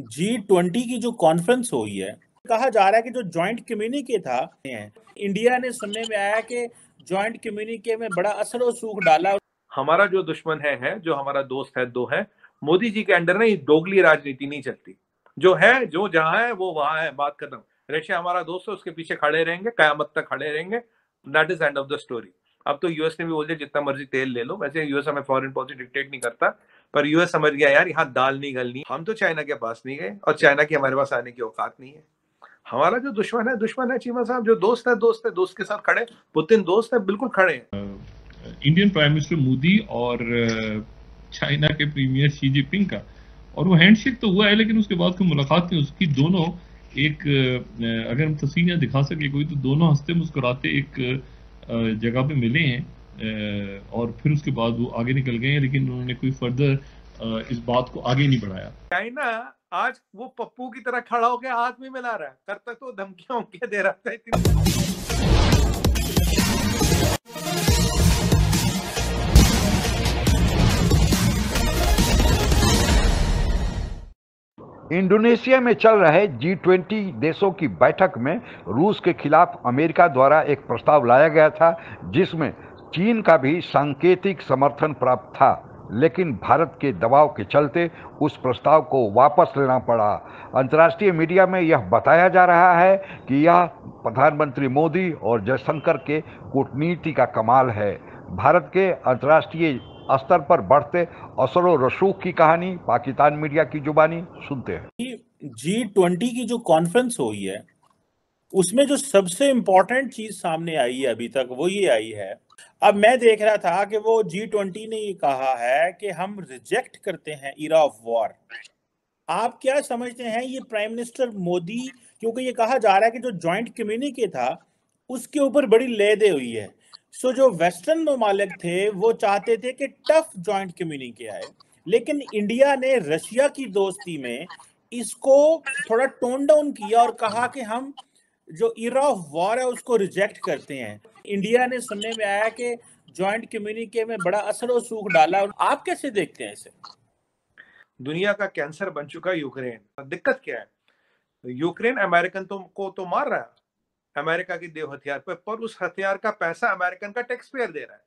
G20 की जो conference हुई है, कहा जा रहा है कि जो जॉइंट कम्युनिके था, इंडिया ने सुनने में आया कि जॉइंट कम्युनिके में बड़ा असर और सूख डाला। हमारा जो दुश्मन है जो हमारा दोस्त है दो है। मोदी जी के अंडर ना ये दोगली राजनीति नहीं चलती। जो है जो जहां है वो वहां है, बात खत्म। रशिया हमारा दोस्त है, उसके पीछे खड़े रहेंगे, कयामत तक खड़े रहेंगे। That is end of the story. अब तो यूएस ने भी बोल दिया जितना मर्जी तेल ले लो। वैसे यूएस हमें फॉरेन पॉलिसी डिक्टेट नहीं करता, पर यूएस समझ गया यार यहाँ दाल नहीं गलनी। हम तो चाइना के पास नहीं गए और चाइना की हमारे पास आने की औकात नहीं है। हमारा जो दुश्मन है चीमा साहब। जो दोस्त है दोस्त के साथ खड़े। पुतिन दोस्त है, बिल्कुल खड़े हैं। इंडियन प्राइम मिनिस्टर मोदी और चाइना के प्रीमियर शी जिनपिंग का, और वो हैंडशेक तो हुआ है लेकिन उसके बाद कोई मुलाकात नहीं उसकी। दोनों एक अगर हम तस्वीरें दिखा सके कोई, तो दोनों हंसते मुस्कुराते एक जगह पे मिले हैं और फिर उसके बाद वो आगे निकल गए हैं, लेकिन उन्होंने कोई फर्दर इस बात को आगे नहीं बढ़ाया। चाइना आज वो पप्पू की तरह खड़ा होकर हाथ में मिला रहा है। कर तक तो धमकियां दे रहा था। इंडोनेशिया में चल रहे G20 देशों की बैठक में रूस के खिलाफ अमेरिका द्वारा एक प्रस्ताव लाया गया था, जिसमें चीन का भी सांकेतिक समर्थन प्राप्त था, लेकिन भारत के दबाव के चलते उस प्रस्ताव को वापस लेना पड़ा। अंतर्राष्ट्रीय मीडिया में यह बताया जा रहा है कि यह प्रधानमंत्री मोदी और जयशंकर के कूटनीति का कमाल है। भारत के अंतर्राष्ट्रीय स्तर पर बढ़ते असर और रसूख की कहानी पाकिस्तान मीडिया की जुबानी सुनते हैं। G20 की जो कॉन्फ्रेंस हुई है, उसमें जो सबसे इंपॉर्टेंट चीज सामने आई है अभी तक वो ये आई है। अब मैं देख रहा था कि वो G20 ने ये कहा है कि हम रिजेक्ट करते हैं इरा ऑफ वॉर। आप क्या समझते हैं ये प्राइम मिनिस्टर मोदी, क्योंकि ये कहा जा रहा है कि जो जॉइंट कम्युनिके था उसके ऊपर बड़ी लेदे हुई है। सो जो वेस्टर्न ममालिक थे वो चाहते थे कि टफ जॉइंट कम्युनिके आए, लेकिन इंडिया ने रशिया की दोस्ती में इसको थोड़ा टोन डाउन किया और कहा कि हम जो इरा ऑफ वॉर है उसको रिजेक्ट करते हैं। इंडिया ने सुनने में आया कि जॉइंट कम्युनिके में बड़ा असर और सूख डाला। आप कैसे देखते हैं इसे? दुनिया का कैंसर बन चुका यूक्रेन। दिक्कत क्या है? यूक्रेन अमेरिकन को तो मार रहा है, अमेरिका की देव हथियार पर उस हथियार का पैसा अमेरिकन का टैक्स पेयर दे रहा है।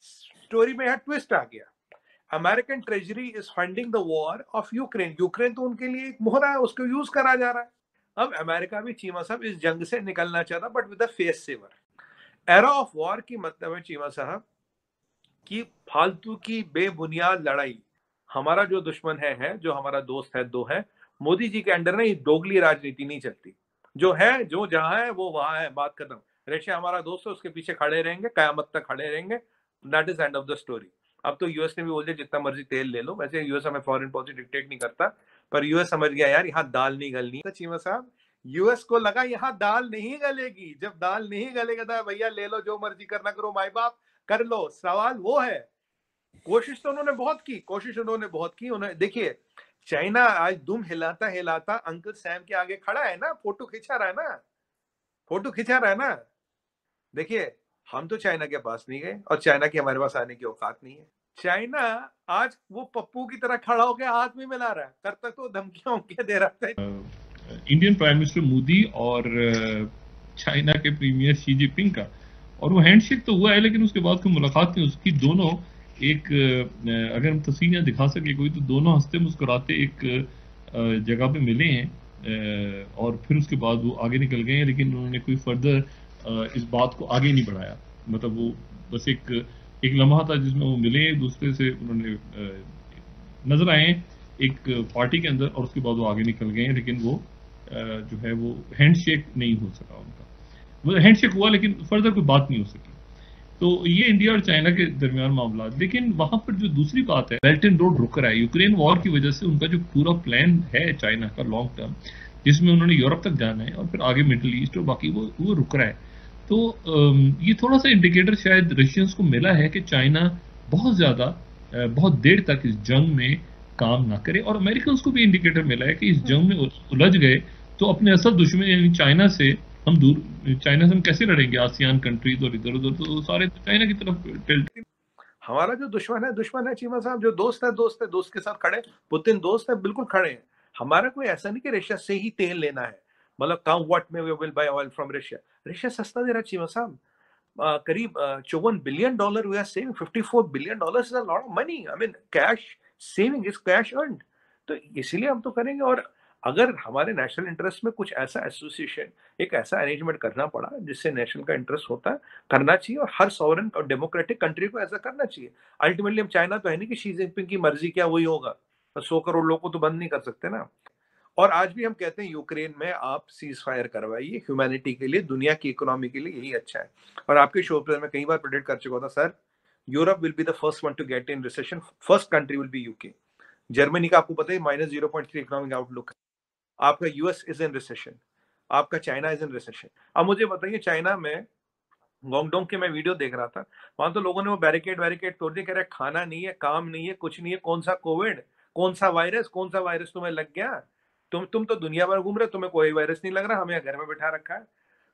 स्टोरी में यह ट्विस्ट आ गया। American treasury is funding the war of Ukraine. Ukraine तो उनके लिए एक मोहरा है, उसको यूज करा जा रहा है। अब अमेरिका भी चीमा साहब इस जंग से निकलना चाहता, but with a face saver. Era of war की मतलब है चीमा साहब कि फालतू की बेबुनियाद लड़ाई। हमारा जो दुश्मन है जो हमारा दोस्त है दो है। मोदी जी के अंडर ना ये दोगली राजनीति नहीं चलती। जो है जो जहां है वो वहां है, बात खत्म। रशिया हमारा दोस्त है, उसके पीछे खड़े रहेंगे, कयामत तक खड़े रहेंगे। That is end of the story. अब तो यूएस ने भी बोल दिया जितना मर्जी तेल ले लो। वैसे यूएस हमें फॉरेन पॉलिसी डिक्टेट नहीं करता, पर यूएस समझ गया यार यहाँ दाल नहीं गलनी। तो चीमा साहब यूएस को लगा यहाँ दाल नहीं गलेगी। जब दाल नहीं गलेगा तो भैया ले लो, जो मर्जी करना करो, माई बाप कर लो। सवाल वो है, कोशिश तो उन्होंने बहुत की। उन्होंने देखिए, चाइना आज दुम हिलाता हिलाता अंकल सैम के आगे खड़ा है ना, फोटो खिंचा रहा है ना। देखिए, हम तो चाइना के पास नहीं गए और चाइना की हमारे पास आने की औकात नहीं है। चाइना आज वो पप्पू की तरह खड़ा होकर हाथ में मिला रहा है। कर तक तो धमकियां दे रहा था। इंडियन प्राइम मिनिस्टर मोदी और चाइना के प्रीमियर शी जिनपिंग का, और वो हैंडशेक तो हुआ है लेकिन उसके बाद कोई मुलाकात नहीं उसकी। दोनों एक अगर हम तस्वीरें दिखा सके कोई, तो दोनों हंसते मुस्कुराते एक जगह पे मिले हैं और फिर उसके बाद वो आगे निकल गए हैं, लेकिन उन्होंने कोई फर्दर इस बात को आगे नहीं बढ़ाया। मतलब वो बस एक लम्हा था जिसमें वो मिले एक दूसरे से, उन्होंने नजर आए एक पार्टी के अंदर और उसके बाद वो आगे निकल गए हैं, लेकिन वो जो है वो हैंडशेक नहीं हो सका उनका। वो हैंडशेक हुआ लेकिन फर्दर कोई बात नहीं हो सकी। तो ये इंडिया और चाइना के दरमियान मामला। लेकिन वहां पर जो दूसरी बात है, बेल्ट एंड रोड रुक रहा है यूक्रेन वॉर की वजह से। उनका जो पूरा प्लान है चाइना का लॉन्ग टर्म, जिसमें उन्होंने यूरोप तक जाना है और फिर आगे मिडिल ईस्ट और बाकी वो रुक रहा है। तो ये थोड़ा सा इंडिकेटर शायद रशियंस को मिला है कि चाइना बहुत देर तक इस जंग में काम ना करे, और अमेरिकन को भी इंडिकेटर मिला है कि इस जंग में उलझ गए तो अपने असल दुश्मन यानी चाइना से हम कैसे लड़ेंगे। आसियान कंट्रीज और इधर उधर तो सारे तो चाइना की तरफ टिल्ट। हमारा जो दुश्मन है चीमा साहब। जो दोस्त है दोस्त के साथ खड़े। पुतिन दोस्त है, बिल्कुल खड़े हैं। हमारा कोई ऐसा नहीं कि रशिया से ही तेल लेना है, मतलब come what may we will buy oil from Russia. Russia सस्ता दे रहा है चीमा साहब, करीब $54 billion we are saving. $54 billion is a lot of money. I mean, cash saving is cash earned. तो इसीलिए हम तो करेंगे। और अगर हमारे नेशनल इंटरेस्ट में कुछ ऐसा एसोसिएशन, एक ऐसा अरेंजमेंट करना पड़ा जिससे नेशनल का इंटरेस्ट होता है, करना चाहिए। और हर सॉवरेन और डेमोक्रेटिक कंट्री को ऐसा करना चाहिए। अल्टीमेटली हम चाइना तो है नहीं कि शी जिनपिंग की मर्जी क्या वही होगा, 100 करोड़ लोगों को तो बंद नहीं कर सकते ना। और आज भी हम कहते हैं यूक्रेन में आप सीज फायर करवाइए, ह्यूमैनिटी के लिए, दुनिया की इकोनॉमी के लिए यही अच्छा है। और आपके शो पर मैं कई बार प्रेडिक्ट कर चुका था, sir Europe will be the first one to get in recession, first country will be UK. Germany का आपको पता है -0.3 इकोनॉमिक आउटलुक है, आपका यूएस इज इन रिसेशन, आपका चाइना इज इन रिसेशन। अब मुझे बताइए, चाइना में गुआंगडोंग के मैं वीडियो देख रहा था, वहां तो लोगों ने वो बैरिकेड तोड़ दिया, कह रहे खाना नहीं है, काम नहीं है, कुछ नहीं है, कौन सा कोविड, कौन सा वायरस तुम्हें लग गया, तुम तो दुनिया भर घूम रहे, तुम्हें कोई वायरस नहीं लग रहा, हमें घर में बैठा रखा है।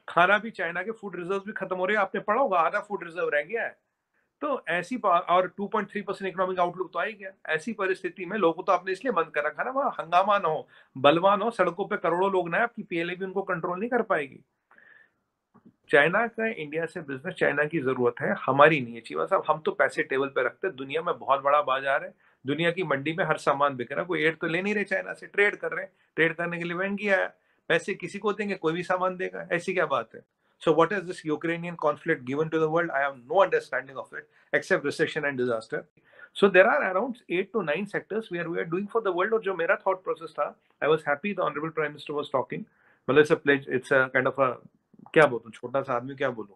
खाना भी, चाइना के फूड रिजर्व भी खत्म हो रहे हैं, आपने पढ़ा होगा आधा फूड रिजर्व रह गया है। तो ऐसी, और 2.3% इकोनॉमिक आउटलुक तो आ ही गया। ऐसी परिस्थिति में लोगों तो आपने इसलिए बंद कर रखा ना, वहां हंगामा ना हो, बलवान हो, सड़कों पे करोड़ों लोग ना, आपकी पीएलए भी उनको कंट्रोल नहीं कर पाएगी। चाइना का इंडिया से बिजनेस, चाइना की जरूरत है, हमारी नहीं है चीमा साहब। हम तो पैसे टेबल पे रखते हैं, दुनिया में बहुत बड़ा बाजार है, दुनिया की मंडी में हर सामान बिक रहा है, कोई एड तो ले नहीं रहे चाइना से, ट्रेड कर रहे हैं, ट्रेड करने के लिए महंगी आया, पैसे किसी को देंगे, कोई भी सामान देगा, ऐसी क्या बात है। So what is this Ukrainian conflict given to the world? I have no understanding of it except recession and disaster. So there are around 8 to 9 sectors where we are doing for the world. और जो मेरा thought process था, I was happy the honorable prime minister was talking. मतलब it's a pledge, it's a kind of a, क्या बोलूं, छोटा सा आदमी क्या बोलूं,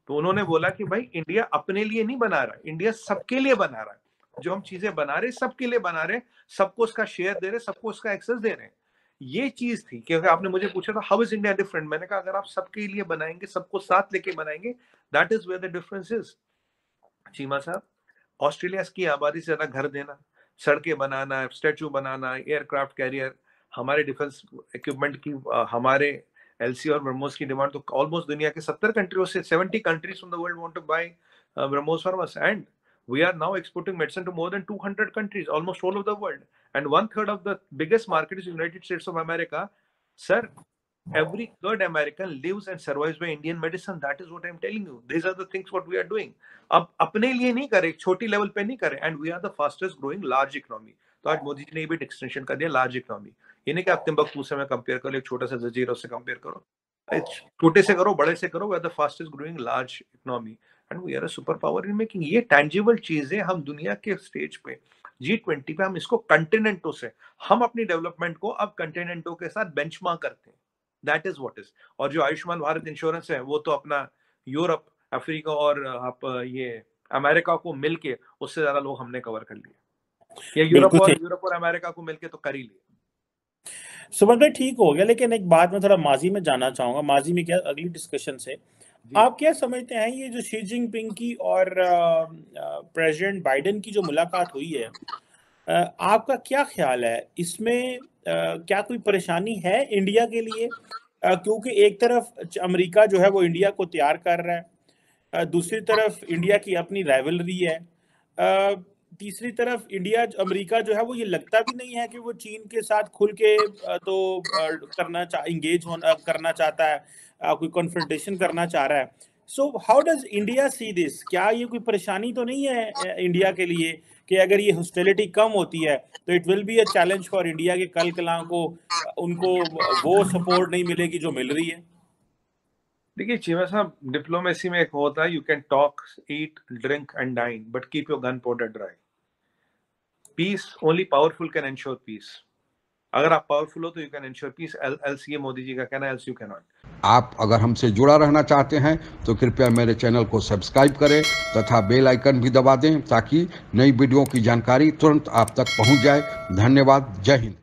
तो उन्होंने बोला कि भाई इंडिया अपने लिए नहीं बना रहा, इंडिया सबके लिए बना रहा है। जो हम चीजें बना रहे सबके लिए बना रहे, सबको उसका शेयर दे रहे, सबको उसका एक्सेस दे रहे हैं। ये चीज थी, क्योंकि आपने मुझे पूछा था हाउ इज इंडिया डिफरेंट, मैंने कहा अगर आप सबके लिए बनाएंगे, सबको साथ लेके बनाएंगे, that is where the difference is. Cheema साहब, ऑस्ट्रेलिया की आबादी से ज्यादा घर देना, सड़कें बनाना, स्टैचू बनाना, एयरक्राफ्ट कैरियर, हमारे डिफेंस इक्विपमेंट की, हमारे एलसी और ब्रह्मोस की डिमांड तो ऑलमोस्ट दुनिया के 70 कंट्रियों से, 70 countries from the world want to buy BrahMos from us, and we are now exporting medicine to more than 200 countries, almost all of the world, and 1/3 of the biggest market is United States of America. Sir, every third American lives and survives by Indian medicine. That is what I am telling you. These are the things what we are doing. अब अपने लिए नहीं करे, छोटी level पे नहीं करे, and we are the fastest growing large economy. तो आज मोदी जी ने भी एक्सटेंशन कर दिया लार्ज इकोनॉमी। ये नहीं कि आप तिम्बकतू से मैं कंपेयर करो, एक छोटा सा जजीरा से कंपेयर करो, छोटे से करो, बड़े से करो, we are the fastest growing large economy and we are a super power in making. ये टैंजिबल चीजें हम दुनिया के स्टेज पे G20 पे हम इसको कंटिनेंटों से, हम अपनी डेवलपमेंट को अब कंटिनेंटों के साथ बेंचमार्क करते हैं, दैट इज व्हाट इज। और जो आयुष्मान भारत इंश्योरेंस है वो तो अपना यूरोप, अफ्रीका और आप ये अमेरिका को मिलके उससे ज्यादा लोग हमने कवर कर लिए, या यूरोप और अमेरिका को मिलके तो कर ही लिए। सुमन भाई ठीक हो गया, लेकिन एक बात मैं थोड़ा माजी में जानना चाहूंगा, माजी में क्या अगली डिस्कशन से आप क्या समझते हैं, ये जो शी जिनपिंग की और प्रेसिडेंट बाइडेन की जो मुलाकात हुई है, आपका क्या ख्याल है इसमें, क्या कोई परेशानी है इंडिया के लिए? क्योंकि एक तरफ अमेरिका जो है वो इंडिया को तैयार कर रहा है, दूसरी तरफ इंडिया की अपनी राइवलरी है, तीसरी तरफ इंडिया, अमेरिका जो है वो ये लगता भी नहीं है कि वो चीन के साथ खुल के तो इंगेज करना चाहता है, कोई कॉन्फ्रंटेशन करना चाह रहा है। So how does India see this? क्या ये कोई परेशानी तो नहीं है इंडिया के लिए कि अगर ये हॉस्टिलिटी कम होती है तो it will be a challenge for India के कल कलां को उनको वो सपोर्ट नहीं मिलेगी जो मिल रही है? देखिए चीमा साहब, डिप्लोमेसी में एक होता है, you can talk, eat, drink and dine, but keep your gunpowder dry. Peace, only powerful can ensure peace. अगर आप पावरफुल हो तो you can ensure peace, else ये मोदी जी का कहना है, एल्स यू कैन नॉट। आप अगर हमसे जुड़ा रहना चाहते हैं तो कृपया मेरे चैनल को सब्सक्राइब करें तथा बेल आइकन भी दबा दें ताकि नई वीडियो की जानकारी तुरंत आप तक पहुंच जाए। धन्यवाद। जय हिंद।